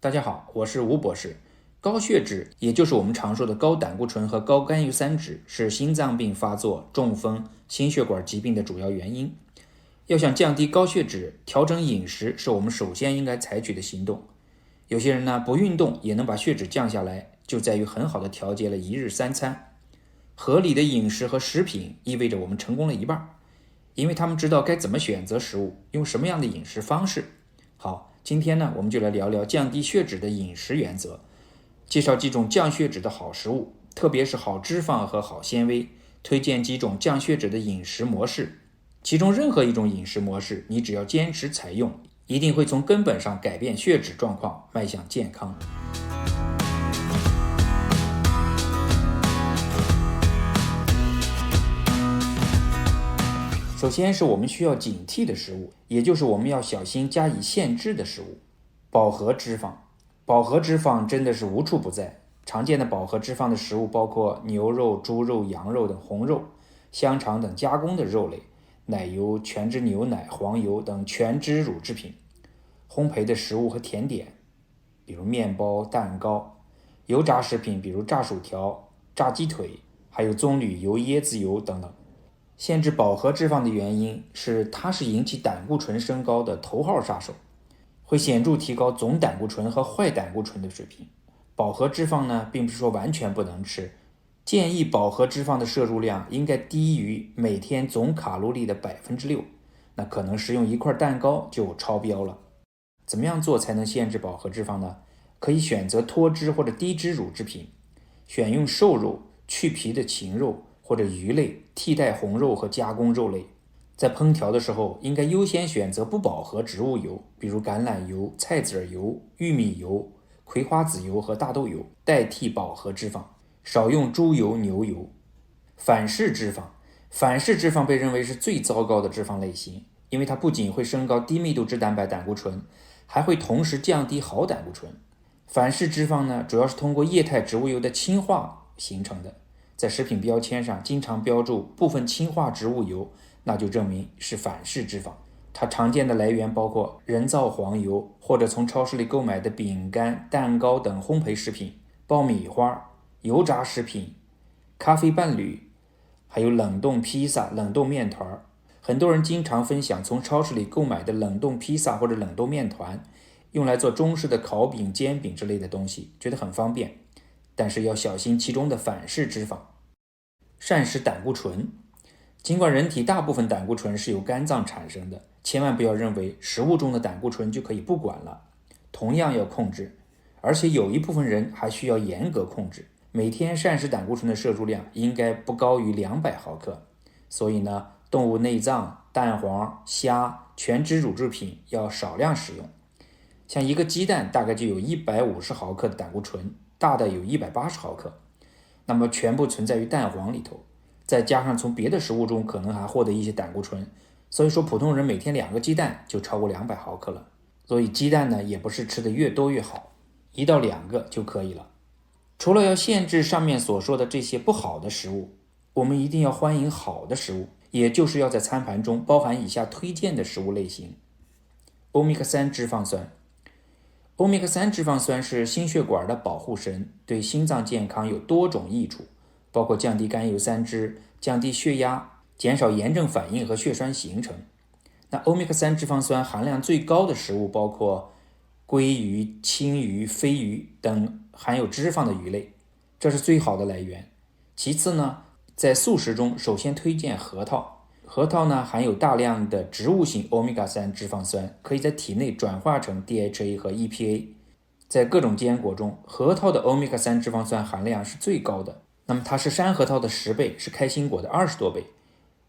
大家好，我是吴博士。高血脂，也就是我们常说的高胆固醇和高甘油三酯，是心脏病发作、中风、心血管疾病的主要原因。要想降低高血脂，调整饮食是我们首先应该采取的行动。有些人呢，不运动也能把血脂降下来，就在于很好的调节了一日三餐。合理的饮食和食品意味着我们成功了一半，因为他们知道该怎么选择食物，用什么样的饮食方式。好，今天呢，我们就来聊聊降低血脂的饮食原则，介绍几种降血脂的好食物，特别是好脂肪和好纤维，推荐几种降血脂的饮食模式。其中任何一种饮食模式，你只要坚持采用，一定会从根本上改变血脂状况，迈向健康。首先是我们需要警惕的食物，也就是我们要小心加以限制的食物。饱和脂肪，饱和脂肪真的是无处不在。常见的饱和脂肪的食物包括牛肉、猪肉、羊肉等红肉，香肠等加工的肉类，奶油、全脂牛奶、黄油等全脂乳制品，烘焙的食物和甜点，比如面包、蛋糕，油炸食品，比如炸薯条、炸鸡腿，还有棕榈油、椰子油等等。限制饱和脂肪的原因是它是引起胆固醇升高的头号杀手，会显著提高总胆固醇和坏胆固醇的水平。饱和脂肪呢，并不是说完全不能吃，建议饱和脂肪的摄入量应该低于每天总卡路里的6%，那可能食用一块蛋糕就超标了。怎么样做才能限制饱和脂肪呢？可以选择脱脂或者低脂乳制品，选用瘦肉、去皮的禽肉或者鱼类替代红肉和加工肉类。在烹调的时候，应该优先选择不饱和植物油，比如橄榄油、菜籽油、玉米油、葵花籽油和大豆油，代替饱和脂肪。少用猪油、牛油。反式脂肪，反式脂肪被认为是最糟糕的脂肪类型，因为它不仅会升高低密度脂蛋白胆固醇，还会同时降低好胆固醇。反式脂肪呢，主要是通过液态植物油的氢化形成的。在食品标签上经常标注部分氢化植物油，那就证明是反式脂肪。它常见的来源包括人造黄油，或者从超市里购买的饼干、蛋糕等烘焙食品、爆米花、油炸食品、咖啡伴侣，还有冷冻披萨、冷冻面团。很多人经常分享从超市里购买的冷冻披萨或者冷冻面团，用来做中式的烤饼、煎饼之类的东西，觉得很方便，但是要小心其中的反式脂肪。膳食胆固醇，尽管人体大部分胆固醇是由肝脏产生的，千万不要认为食物中的胆固醇就可以不管了，同样要控制，而且有一部分人还需要严格控制。每天膳食胆固醇的摄入量应该不高于200毫克，所以呢，动物内脏、蛋黄、虾、全脂乳制品要少量食用。像一个鸡蛋大概就有150毫克的胆固醇，大的有180毫克，那么全部存在于蛋黄里头，再加上从别的食物中可能还获得一些胆固醇，所以说普通人每天2个鸡蛋就超过200毫克了。所以鸡蛋呢，也不是吃的越多越好，1到2个就可以了。除了要限制上面所说的这些不好的食物，我们一定要欢迎好的食物，也就是要在餐盘中包含以下推荐的食物类型。欧米伽3脂肪酸，欧米伽3脂肪酸是心血管的保护神，对心脏健康有多种益处，包括降低甘油三酯、降低血压、减少炎症反应和血栓形成。那欧米伽3脂肪酸含量最高的食物包括鲑鱼、青鱼、飞鱼等含有脂肪的鱼类，这是最好的来源。其次呢，在素食中首先推荐核桃。核桃呢含有大量的植物性欧米伽3脂肪酸，可以在体内转化成 DHA 和 EPA。在各种坚果中，核桃的欧米伽3脂肪酸含量是最高的，那么它是山核桃的10倍，是开心果的20多倍。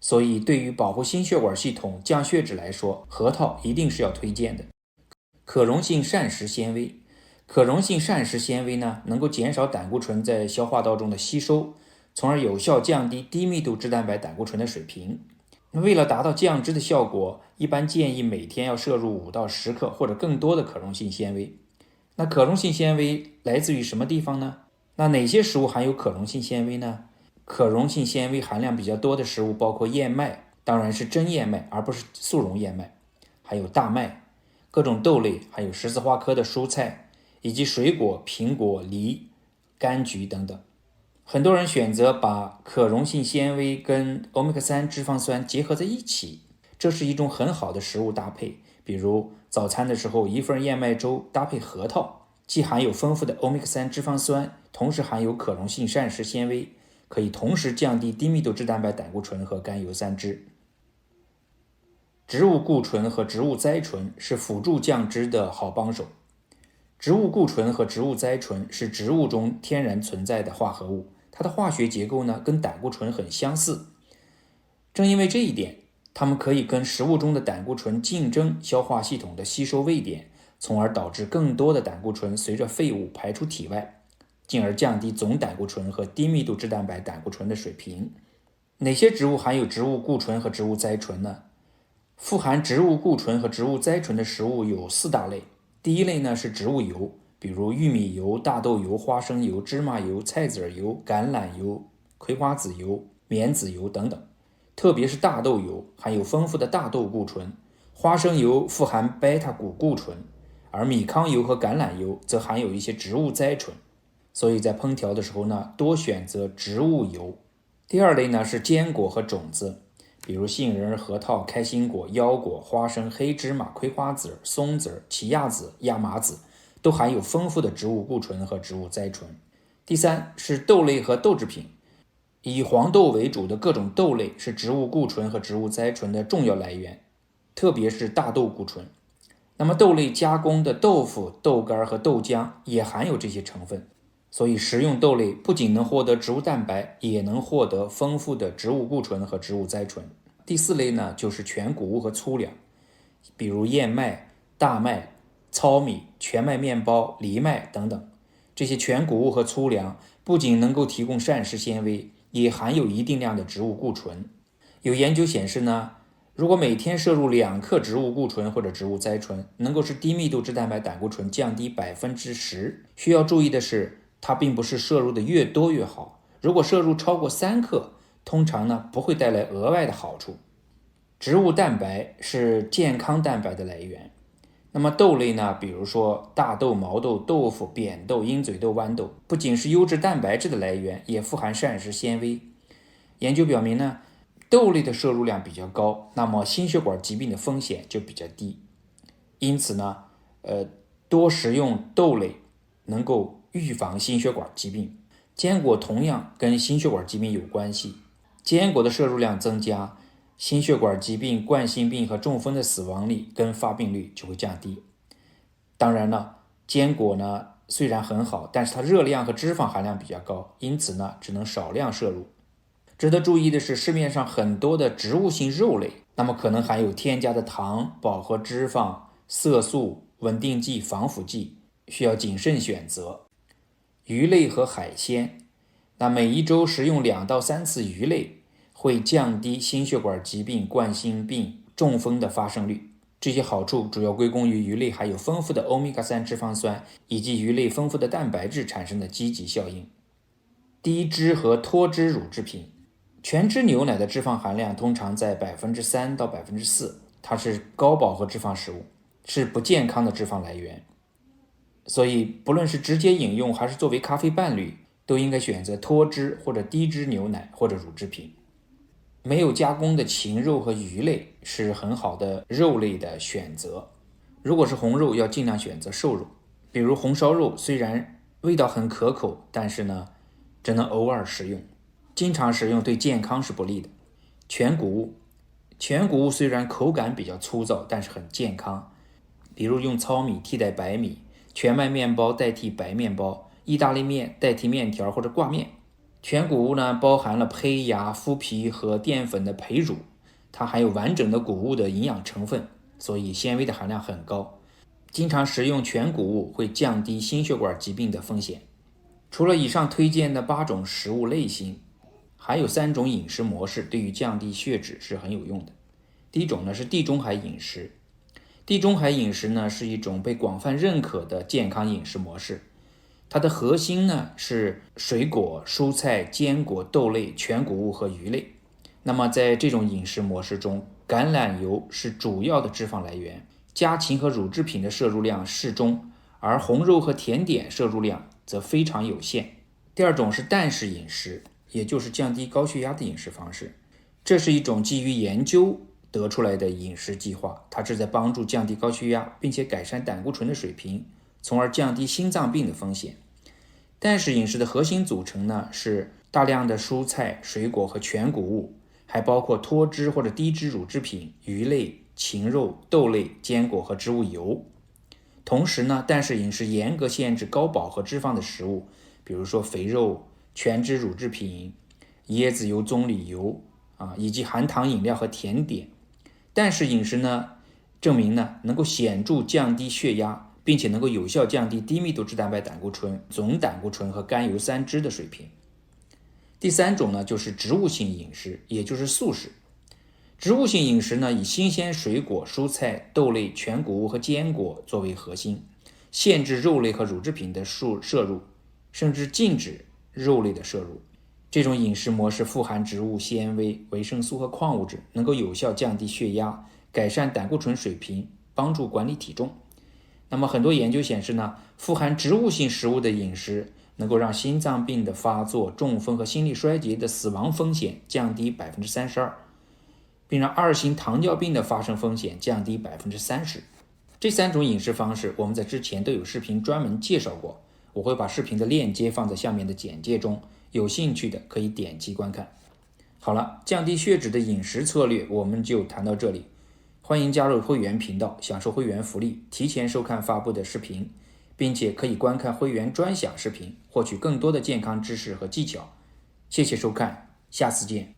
所以对于保护心血管系统、降血脂来说，核桃一定是要推荐的。可溶性膳食纤维，可溶性膳食纤维呢，能够减少胆固醇在消化道中的吸收，从而有效降低低密度脂蛋白胆固醇的水平。为了达到降脂的效果，一般建议每天要摄入5到10克或者更多的可溶性纤维。那可溶性纤维来自于什么地方呢？那哪些食物含有可溶性纤维呢？可溶性纤维含量比较多的食物包括燕麦，当然是真燕麦而不是速溶燕麦，还有大麦、各种豆类，还有十字花科的蔬菜，以及水果、苹果、梨、柑橘等等。很多人选择把可溶性纤维跟欧米伽3脂肪酸结合在一起，这是一种很好的食物搭配。比如早餐的时候，一份燕麦粥搭配核桃，既含有丰富的欧米伽3脂肪酸，同时含有可溶性膳食纤维，可以同时降低低密度脂蛋白胆固醇和甘油三酯。植物固醇和植物甾醇是辅助降脂的好帮手。植物固醇和植物甾醇是植物中天然存在的化合物，它的化学结构呢跟胆固醇很相似。正因为这一点，它们可以跟食物中的胆固醇竞争消化系统的吸收位点，从而导致更多的胆固醇随着废物排出体外，进而降低总胆固醇和低密度脂蛋白胆固醇的水平。哪些植物含有植物固醇和植物甾醇呢？富含植物固醇和植物甾醇的食物有4大类。第一类呢是植物油，比如玉米油、大豆油、花生油、芝麻油、菜籽油、橄榄油、葵花籽油、棉籽油等等。特别是大豆油含有丰富的大豆固醇，花生油富含贝塔谷固醇，而米糠油和橄榄油则含有一些植物甾醇。所以在烹调的时候呢，多选择植物油。第二类呢是坚果和种子，比如杏仁、核桃、开心果、腰果、花生、黑芝麻、葵花籽、松子、奇亚籽、亚麻籽，都含有丰富的植物固醇和植物甾醇。第三是豆类和豆制品，以黄豆为主的各种豆类是植物固醇和植物甾醇的重要来源，特别是大豆固醇。那么豆类加工的豆腐、豆干和豆浆也含有这些成分，所以食用豆类不仅能获得植物蛋白，也能获得丰富的植物固醇和植物甾醇。第四类呢，就是全谷物和粗粮，比如燕麦、大麦、糙米、全麦面包、藜麦等等。这些全谷物和粗粮不仅能够提供膳食纤维，也含有一定量的植物固醇。有研究显示呢，如果每天摄入2克植物固醇或者植物甾醇，能够使低密度脂蛋白胆固醇降低10%。需要注意的是，它并不是摄入的越多越好，如果摄入超过3克，通常呢不会带来额外的好处。植物蛋白是健康蛋白的来源。那么豆类呢，比如说大豆、毛豆、豆腐、扁豆、鹰嘴豆、豌豆，不仅是优质蛋白质的来源，也富含膳食纤维。研究表明呢，豆类的摄入量比较高，那么心血管疾病的风险就比较低。因此呢，多食用豆类能够预防心血管疾病。坚果同样跟心血管疾病有关系，坚果的摄入量增加，心血管疾病、冠心病和中风的死亡率跟发病率就会降低。当然了，坚果呢虽然很好，但是它热量和脂肪含量比较高，因此呢只能少量摄入。值得注意的是，市面上很多的植物性肉类，那么可能含有添加的糖、饱和脂肪、色素、稳定剂、防腐剂，需要谨慎选择。鱼类和海鲜，那每一周食用2到3次鱼类，会降低心血管疾病、冠心病、中风的发生率。这些好处主要归功于鱼类含有丰富的欧米伽3脂肪酸以及鱼类丰富的蛋白质产生的积极效应。低脂和脱脂乳制品，全脂牛奶的脂肪含量通常在3%到4%，它是高饱和脂肪食物，是不健康的脂肪来源。所以不论是直接饮用还是作为咖啡伴侣，都应该选择脱脂或者低脂牛奶或者乳制品。没有加工的禽肉和鱼类是很好的肉类的选择。如果是红肉，要尽量选择瘦肉，比如红烧肉，虽然味道很可口，但是呢只能偶尔食用，经常食用对健康是不利的。全谷物，全谷物虽然口感比较粗糙，但是很健康，比如用糙米替代白米，全麦面包代替白面包，意大利面代替面条或者挂面。全谷物呢，包含了胚芽、麸皮和淀粉的胚乳，它含有完整的谷物的营养成分，所以纤维的含量很高。经常食用全谷物会降低心血管疾病的风险。除了以上推荐的8种食物类型，还有3种饮食模式对于降低血脂是很有用的。第一种呢是地中海饮食。地中海饮食呢是一种被广泛认可的健康饮食模式，它的核心呢是水果、蔬菜、坚果、豆类、全谷物和鱼类。那么在这种饮食模式中，橄榄油是主要的脂肪来源，家禽和乳制品的摄入量适中，而红肉和甜点摄入量则非常有限。第二种是淡式饮食，也就是降低高血压的饮食方式。这是一种基于研究得出来的饮食计划，它旨在帮助降低高血压，并且改善胆固醇的水平，从而降低心脏病的风险。淡式饮食的核心组成呢是大量的蔬菜、水果和全谷物，还包括脱脂或者低脂乳制品、鱼类、禽肉、豆类、坚果和植物油。同时呢，淡式饮食严格限制高饱和脂肪的食物，比如说肥肉、全脂乳制品、椰子油、棕榈油以及含糖饮料和甜点。淡式饮食呢，证明呢能够显著降低血压，并且能够有效降低低密度脂蛋白胆固醇、总胆固醇和甘油三酯的水平。第三种呢，就是植物性饮食，也就是素食。植物性饮食呢，以新鲜水果、蔬菜、豆类、全谷物和坚果作为核心，限制肉类和乳制品的摄入，甚至禁止肉类的摄入。这种饮食模式富含植物纤维、维生素和矿物质，能够有效降低血压，改善胆固醇水平，帮助管理体重。那么很多研究显示呢，富含植物性食物的饮食能够让心脏病的发作、中风和心力衰竭的死亡风险降低 32%， 并让二型糖尿病的发生风险降低 30%。 这三种饮食方式我们在之前都有视频专门介绍过，我会把视频的链接放在下面的简介中，有兴趣的可以点击观看。好了，降低血脂的饮食策略我们就谈到这里。欢迎加入会员频道，享受会员福利，提前收看发布的视频，并且可以观看会员专享视频，获取更多的健康知识和技巧。谢谢收看，下次见。